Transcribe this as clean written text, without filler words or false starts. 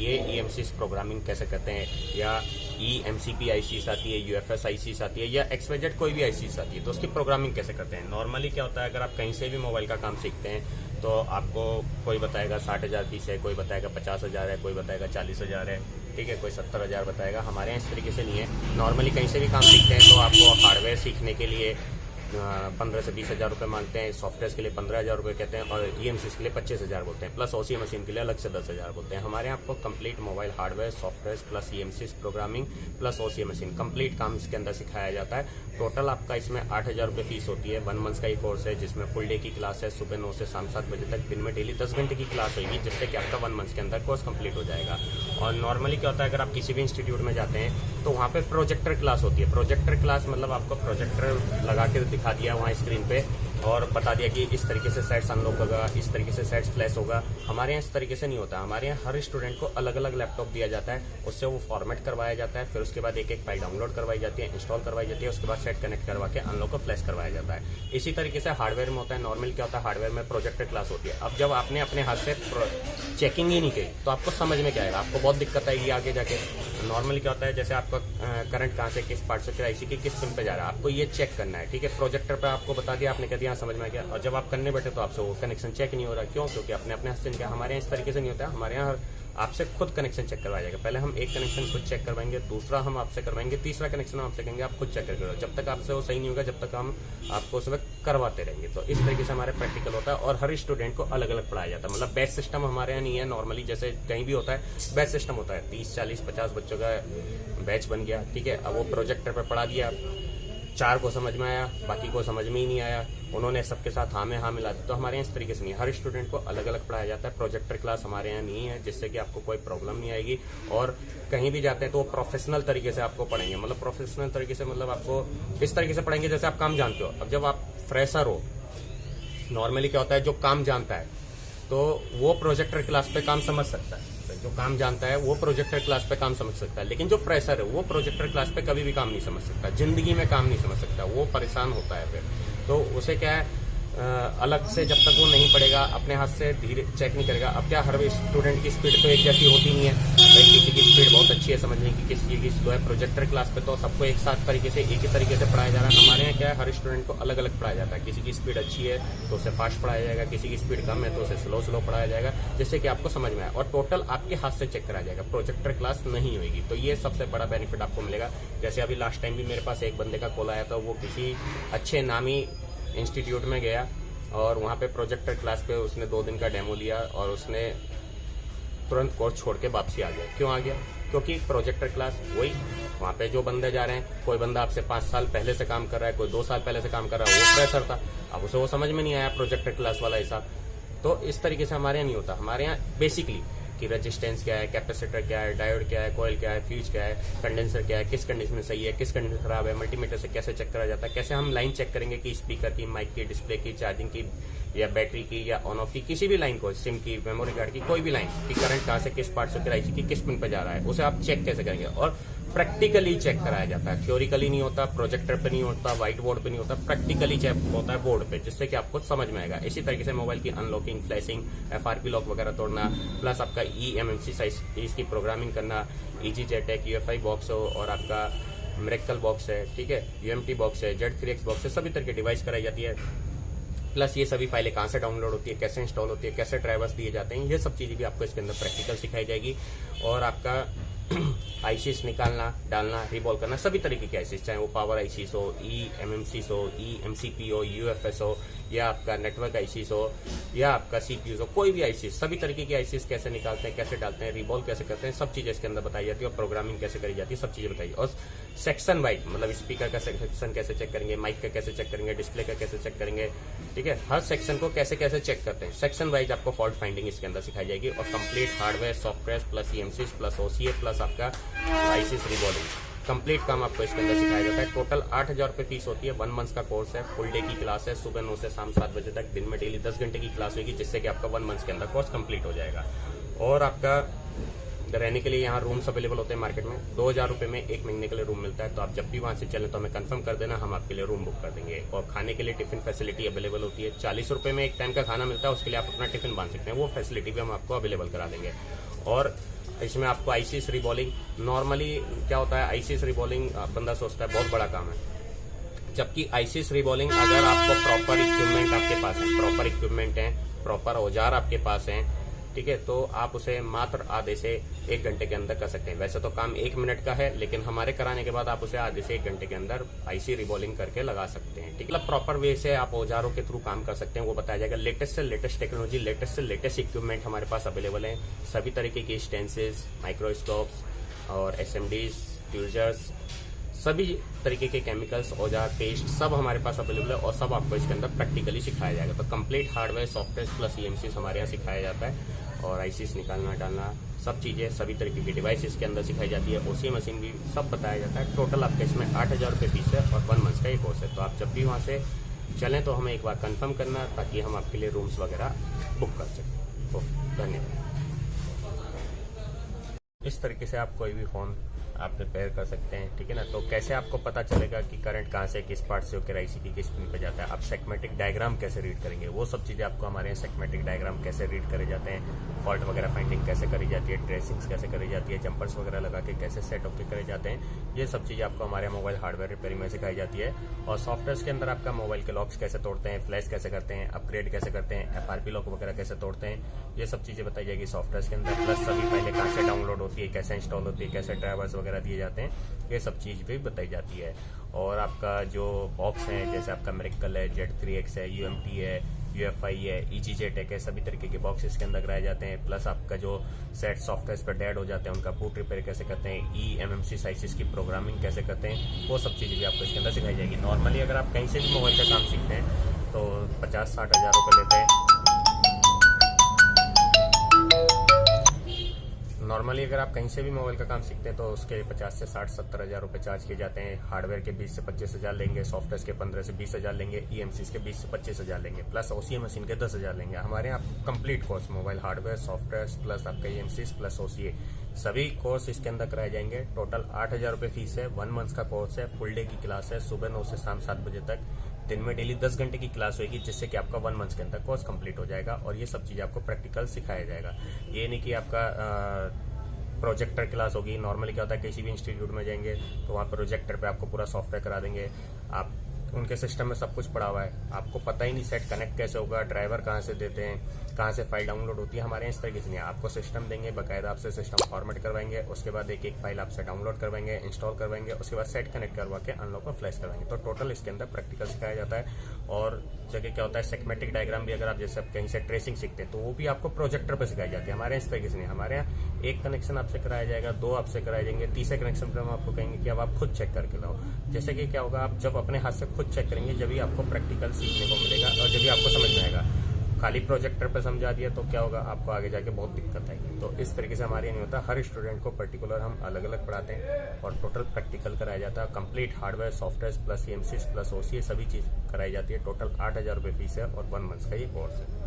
ये EMCs programming कैसे करते हैं, या EMCP ICs आती है, UFS ICs आती है, या XYZ कोई भी ICs आती है, तो उसकी प्रोग्रामिंग कैसे करते हैं। नॉर्मली क्या होता है, अगर आप कहीं से भी मोबाइल का काम सीखते हैं तो आपको कोई बताएगा 60,000 फीस है, कोई बताएगा 50,000 है, कोई बताएगा 40,000 है, ठीक है, कोई 70,000 बताएगा। हमारे यहाँ इस तरीके से नहीं है। नॉर्मली कहीं से भी काम सीखते हैं तो आपको हार्डवेयर सीखने के लिए 15 से 20,000 रुपये मांगते हैं, सॉफ्टवेयर के लिए 15,000 रुपये कहते हैं, और EMCs के लिए 25,000 बोलते हैं, प्लस OCA मशीन के लिए अलग से 10,000 बोलते हैं। हमारे यहाँ आपको complete mobile hardware, software plus EMCs programming plus OCA machine complete काम इसके अंदर सिखाया जाता है। टोटल आपका इसमें 8,000 रुपये फीस होती है। 1 मंथ का ये कोर्स है जिसमें फुल डे की क्लास है, सुबह 9 से शाम 7 बजे तक, दिन में डेली 10 घंटे की क्लास होगी, जिससे कि आपका 1 मंथ के अंदर कोर्स कंप्लीट हो जाएगा। और नॉर्मली क्या होता है, अगर आप किसी भी इंस्टीट्यूट में जाते हैं तो वहाँ पे प्रोजेक्टर क्लास होती है। प्रोजेक्टर क्लास मतलब आपको प्रोजेक्टर लगा के दिखा दिया वहाँ स्क्रीन पे और बता दिया कि इस तरीके से सेट्स अनलॉक होगा, इस तरीके से सेट्स फ्लैश होगा। हमारे यहाँ इस तरीके से नहीं होता। हमारे यहाँ हर स्टूडेंट को अलग अलग लैपटॉप दिया जाता है, उससे वो फॉर्मेट करवाया जाता है, फिर उसके बाद एक एक फाइल डाउनलोड करवाई जाती है, इंस्टॉल करवाई जाती है, उसके बाद सेट कनेक्ट करवा के अनलॉक को फ्लैश करवाया जाता है। इसी तरीके से हार्डवेयर में होता है। नॉर्मल क्या होता है, हार्डवेयर में प्रोजेक्टर क्लास होती है। अब जब आपने अपने हाथ से चेकिंग ही नहीं की तो आपको समझ में क्या आएगा, आपको बहुत दिक्कत आएगी आगे जाके। नॉर्मली क्या होता है, जैसे आपका करंट कहाँ से किस पार्ट से IC की किस पिन पे जा रहा है, आपको ये चेक करना है, ठीक है। प्रोजेक्टर पे आपको बता दिया, आपने कह दिया समझ में आ गया, और जब आप करने बैठे तो आपसे वो कनेक्शन चेक नहीं हो रहा। क्यों? क्योंकि अपने अपने हाथ से नहीं किया। हमारे यहाँ इस तरीके से नहीं होता है। हमारे यहाँ आपसे खुद कनेक्शन चेक करवाया जाएगा। पहले हम एक कनेक्शन खुद चेक करवाएंगे, दूसरा हम आपसे करवाएंगे, तीसरा कनेक्शन हम आपसे कहेंगे आप खुद चेक करके, जब तक आपसे वो सही नहीं होगा जब तक हम आपको उसमें करवाते रहेंगे। तो इस तरीके से हमारे प्रैक्टिकल होता है और हर स्टूडेंट को अलग अलग पढ़ाया जाता है। मतलब बैच सिस्टम हमारे यहाँ नहीं है। नॉर्मली जैसे कहीं भी होता है बैच सिस्टम होता है, 30, 40, 50 बच्चों का बैच बन गया, ठीक है। अब वो प्रोजेक्टर पर पढ़ा दिया, 4 को समझ में आया, बाकी को समझ में ही नहीं आया, उन्होंने सबके साथ हाँ में हाँ मिला दी। तो हमारे यहाँ इस तरीके से नहीं है। हर स्टूडेंट को अलग अलग पढ़ाया जाता है। प्रोजेक्टर क्लास हमारे यहाँ नहीं है, जिससे कि आपको कोई प्रॉब्लम नहीं आएगी। और कहीं भी जाते हैं तो वो प्रोफेशनल तरीके से आपको पढ़ाएंगे। मतलब प्रोफेशनल तरीके से मतलब आपको इस तरीके से पढ़ाएंगे जैसे आप काम जानते हो। अब जब आप फ्रेशर हो, नॉर्मली क्या होता है, जो काम जानता है तो वो प्रोजेक्टर क्लास पे काम समझ सकता है। जो काम जानता है वो प्रोजेक्टर क्लास पे काम समझ सकता है, लेकिन जो फ्रेशर है वो प्रोजेक्टर क्लास पे कभी भी काम नहीं समझ सकता, जिंदगी में काम नहीं समझ सकता, वो परेशान होता है फिर। तो उसे क्या है, अलग से जब तक वो नहीं पढ़ेगा, अपने हाथ से धीरे चेक नहीं करेगा। अब क्या हर स्टूडेंट की स्पीड तो एक जैसी होती नहीं है। किसी की स्पीड बहुत अच्छी है समझने की, किसी की स्लो है। प्रोजेक्टर क्लास पे तो सबको एक साथ तरीके से एक ही तरीके से पढ़ाया जा रहा है। हमारे यहाँ क्या है, हर स्टूडेंट को अलग अलग पढ़ाया जाता है। किसी की स्पीड अच्छी है तो उसे फास्ट पढ़ाया जाएगा, किसी की स्पीड कम है तो उसे स्लो स्लो पढ़ाया जाएगा, जिससे कि आपको समझ में आए। और टोटल आपके हाथ से चेक कराया जाएगा, प्रोजेक्टर क्लास नहीं होगी। तो ये सबसे बड़ा बेनिफिट आपको मिलेगा। जैसे अभी लास्ट टाइम भी मेरे पास एक बंदे का कॉल आया था, वो किसी अच्छे नामी इंस्टीट्यूट में गया और वहाँ पे प्रोजेक्टर क्लास पे उसने 2 दिन का डेमो लिया और उसने तुरंत कोर्स छोड़ के वापसी आ गया। क्यों आ गया? क्योंकि प्रोजेक्टर क्लास वही, वहाँ पे जो बंदे जा रहे हैं, कोई बंदा आपसे 5 साल पहले से काम कर रहा है, कोई 2 साल पहले से काम कर रहा है, वो फ्रेशर था, अब उसे वो समझ में नहीं आया प्रोजेक्टर क्लास वाला हिसाब। तो इस तरीके से हमारे यहाँ नहीं होता। हमारे यहाँ बेसिकली कि रेजिस्टेंस क्या है, कैपेसिटर क्या है, डायोड क्या है, कॉइल क्या है, फ्यूज क्या है, कंडेंसर क्या है, किस कंडीशन में सही है, किस कंडीशन खराब है, मल्टीमीटर से कैसे चेक करा जाता है, कैसे हम लाइन चेक करेंगे कि स्पीकर की, माइक की, डिस्प्ले की, चार्जिंग की या बैटरी की या ऑन ऑफ की, किसी भी लाइन को, सिम की, मेमोरी कार्ड की, कोई भी लाइन की करंट कहाँ से किस पार्ट से IC की किस पिन पे जा रहा है, उसे आप चेक कैसे करेंगे। और प्रैक्टिकली चेक कराया जाता है, थ्योरिकली नहीं होता, प्रोजेक्टर पे नहीं होता, व्हाइट बोर्ड पे नहीं होता, प्रैक्टिकली चेक होता है बोर्ड पे, जिससे कि आपको समझ में आएगा। इसी तरीके से मोबाइल की अनलॉकिंग, फ्लैशिंग, FRP लॉक वगैरह तोड़ना, प्लस आपका EMMC साइज इसकी प्रोग्रामिंग करना, EGJTEC, UFI बॉक्स हो और आपका मिरेकल बॉक्स है, ठीक है, UMT बॉक्स है, Z3X बॉक्स है, सभी तरह की डिवाइस कराई जाती है। प्लस ये सभी फाइलें कहाँ से डाउनलोड होती है, कैसे इंस्टॉल होती है, कैसे ड्राइवर्स दिए जाते हैं, ये सब चीज़ें भी आपको इसके अंदर प्रैक्टिकल सिखाई जाएगी। और आपका ICs निकालना, डालना, रिबॉल करना, सभी तरीके के ICs, चाहे वो पावर ICs हो, EMMCs हो, EMCP हो, UFS हो, या आपका नेटवर्क ICs हो, या आपका CPUs हो, कोई भी ICs, सभी तरीके के ICs कैसे निकालते हैं, कैसे डालते हैं, रिबॉल कैसे करते हैं, सब चीज़ें इसके अंदर बताई जाती है। और प्रोग्रामिंग कैसे करी जाती है, सब चीज़ें बताइए। और सेक्शन वाइज, मतलब स्पीकर का सेक्शन कैसे चेक करेंगे, माइक का कैसे चेक करेंगे, डिस्प्ले का कैसे चेक करेंगे, ठीक है, हर सेक्शन को कैसे कैसे चेक करते हैं। सेक्शन वाइज आपको फॉल्ट फाइंडिंग इसके अंदर सिखाई जाएगी। और complete hardware, software plus EMCs plus OCA plus आपका ICs रिबॉलिंग, कंप्लीट काम आपको इसके अंदर सिखाया जाता है। टोटल 8,000 रुपये फीस होती है। 1 मंथ का कोर्स है, फुल डे की क्लास है, सुबह 9 से शाम 7 बजे तक, दिन में डेली 10 घंटे की क्लास होगी, जिससे कि आपका 1 मंथ के अंदर कोर्स कंप्लीट हो जाएगा। और आपका रहने के लिए यहाँ रूम्स अवेलेबल होते हैं मार्केट में। 2,000 रुपये में 1 महीने के लिए रूम मिलता है। तो आप जब भी वहाँ से चलें तो हमें कंफर्म कर देना, हम आपके लिए रूम बुक कर देंगे। और खाने के लिए टिफिन फैसिलिटी अवेलेबल होती है। 40 रुपये में 1 टाइम का खाना मिलता है, उसके लिए आप अपना टिफिन बांध सकते हैं, वो फैसिलिटी भी हम आपको अवेलेबल करा देंगे। और इसमें आपको आईसीएस रिबॉलिंग, नॉर्मली क्या होता है आईसीएस रिबॉलिंग बंदा सोचता है बहुत बड़ा काम है, जबकि आईसीएस रिबॉलिंग अगर आपको प्रॉपर इक्विपमेंट आपके पास है, प्रॉपर इक्विपमेंट है, प्रॉपर औजार आपके पास हैं, ठीक है, तो आप उसे मात्र आधे से 1 घंटे के अंदर कर सकते हैं। वैसे तो काम 1 मिनट का है, लेकिन हमारे कराने के बाद आप उसे आधे से 1 घंटे के अंदर आईसी रिबॉलिंग करके लगा सकते हैं, ठीक है। प्रॉपर वे से आप औजारों के थ्रू काम कर सकते हैं, वो बताया जाएगा। लेटेस्ट से लेटेस्ट टेक्नोलॉजी, लेटेस्ट से लेटेस्ट इक्विपमेंट हमारे पास अवेलेबल है। सभी तरीके की स्टेंसिल्स, माइक्रोस्कोप्स और एसएमडीज, ट्यूजर्स, सभी तरीके के केमिकल्स, औजार, पेस्ट सब हमारे पास अवेलेबल है और सब आपको इसके अंदर प्रैक्टिकली सिखाया जाएगा। तो कंप्लीट हार्डवेयर, सॉफ्टवेयर प्लस ईएमसीज हमारे यहाँ सिखाया जाता है और आईसीस निकालना डालना सब चीज़ें, सभी तरीके की डिवाइस इसके अंदर सिखाई जाती है। ओसी मशीन भी सब बताया जाता है। टोटल आपका इसमें 8,000 रुपये फीस है और 1 मंथ का एक कोर्स है। तो आप जब भी वहाँ से चलें तो हमें एक बार कंफर्म करना, ताकि हम आपके लिए रूम्स वगैरह बुक कर सकें। तो धन्यवाद। इस तरीके से आप कोई भी फ़ोन आप रिपेयर कर सकते हैं, ठीक है ना। तो कैसे आपको पता चलेगा कि करंट कहाँ से किस पार्ट से होकर आईसी की किस पिन पे जाता है, आप सेगमेंटिक डायग्राम कैसे रीड करेंगे, वो सब चीज़ें आपको हमारे यहाँ सेगमेंटिक डायग्राम कैसे रीड करे जाते हैं, फॉल्ट वगैरह फाइंडिंग कैसे करी जाती है, ट्रेसिंग्स कैसे करी जाती है, जंपर्स वगैरह लगा के कैसे सेट होकर करे जाते हैं, ये सब चीज़ें आपको हमारे मोबाइल हार्डवेयर रिपेयरिंग में सिखाई जाती है। और सॉफ्टवेयर के अंदर आपका मोबाइल के लॉक्स कैसे तोड़ते हैं, फ्लैश कैसे करते हैं, अपग्रेड कैसे करते हैं, FRP लॉक वगैरह कैसे तोड़ते हैं, ये सब चीज़ें बताई जाएगी सॉफ्टवेयर के अंदर। प्लस सभी फाइलें कहाँ से डाउनलोड होती है, कैसे इंस्टॉल होती है, कैसे ड्राइवर्स वगैरह दिए जाते हैं, ये सब चीज़ भी बताई जाती है। और आपका जो बॉक्स है, जैसे आपका मिरेकल है, Z3X है, UMT है, UFI है, EGJTEC है, सभी तरीके के बॉक्स इसके अंदर कराए जाते हैं। प्लस आपका जो सेट सॉफ्टवेयर पर डेड हो जाते हैं उनका बूट रिपेयर कैसे करते हैं, eMMC साइसिस की प्रोग्रामिंग कैसे करते हैं, वो सब चीज़ें भी आपको इसके अंदर सिखाई जाएगी। नॉर्मली अगर आप कहीं से भी मोबाइल का काम सीखते हैं तो 50-60 हज़ार रुपये लेते हैं। नॉर्मली अगर आप कहीं से भी मोबाइल का काम सीखते हैं तो उसके 50 से 60-70 हज़ार रुपये चार्ज किए जाते हैं। हार्डवेयर के 20 से 25 हज़ार लेंगे, सॉफ्टवेयर के 15 से 20 हज़ार लेंगे, EMCs के 20 से 25 हज़ार लेंगे, प्लस OCA मशीन के 10 हज़ार लेंगे। हमारे यहाँ complete course mobile hardware, software plus आपका EMCs प्लस OCA सभी कोर्स इसके अंदर कराए जाएंगे। टोटल 8,000 रुपये फीस है। 1 मंथ का कोर्स है, फुल डे की क्लास है, सुबह 9 से शाम 7 बजे तक। दिन में डेली 10 घंटे की क्लास होगी, जिससे कि आपका 1 मंथ के अंदर कोर्स कंप्लीट हो जाएगा। और ये सब चीज़ें आपको प्रैक्टिकल सिखाया जाएगा। ये नहीं कि आपका प्रोजेक्टर क्लास होगी। नॉर्मली क्या होता है, किसी भी इंस्टीट्यूट में जाएंगे तो वहाँ प्रोजेक्टर पे आपको पूरा सॉफ्टवेयर करा देंगे, आप उनके सिस्टम में सब कुछ पड़ा हुआ है, आपको पता ही नहीं सेट कनेक्ट कैसे होगा, ड्राइवर कहाँ से देते हैं, कहाँ से फाइल डाउनलोड होती है। हमारे यहाँ इस तरीके से नहीं है, आपको सिस्टम देंगे, बाकायदा आपसे सिस्टम फॉर्मेट करवाएंगे, उसके बाद एक एक फाइल आपसे डाउनलोड करवाएंगे, इंस्टॉल करवाएंगे, उसके बाद सेट कनेक्ट करवा के अनलॉक और फ्लैश करवाएंगे। तो टोटल इसके अंदर प्रैक्टिकल सिखाया जाता है। और जगह क्या होता है, सेगमेंटिक डायग्राम भी अगर आप जैसे कहीं से ट्रेसिंग सीखते हैं तो वो भी आपको प्रोजेक्टर पर सिखाई जाती है। हमारे यहाँ इस तरीके से नहीं, हमारे यहाँ एक कनेक्शन आपसे कराया जाएगा, 2 आपसे कराए जाएंगे, तीसरे कनेक्शन पर हम आपको कहेंगे कि अब आप खुद चेक करके लाओ। जैसे कि क्या होगा, आप जब अपने हाथ से खुद चेक करेंगे जब आपको प्रैक्टिकल सीखने को मिलेगा और जब भी आपको समझ में आएगा। खाली प्रोजेक्टर पर समझा दिया तो क्या होगा, आपको आगे जाके बहुत दिक्कत आएगी। तो इस तरीके से हमारे नहीं होता, हर स्टूडेंट को पर्टिकुलर हम अलग अलग पढ़ाते हैं और टोटल प्रैक्टिकल कराया जाता है। Complete hardware, software plus EMCs plus OCA सभी चीज़ कराई जाती है। टोटल 8,000 रुपये फीस है और 1 मंथ का ये कोर्स है।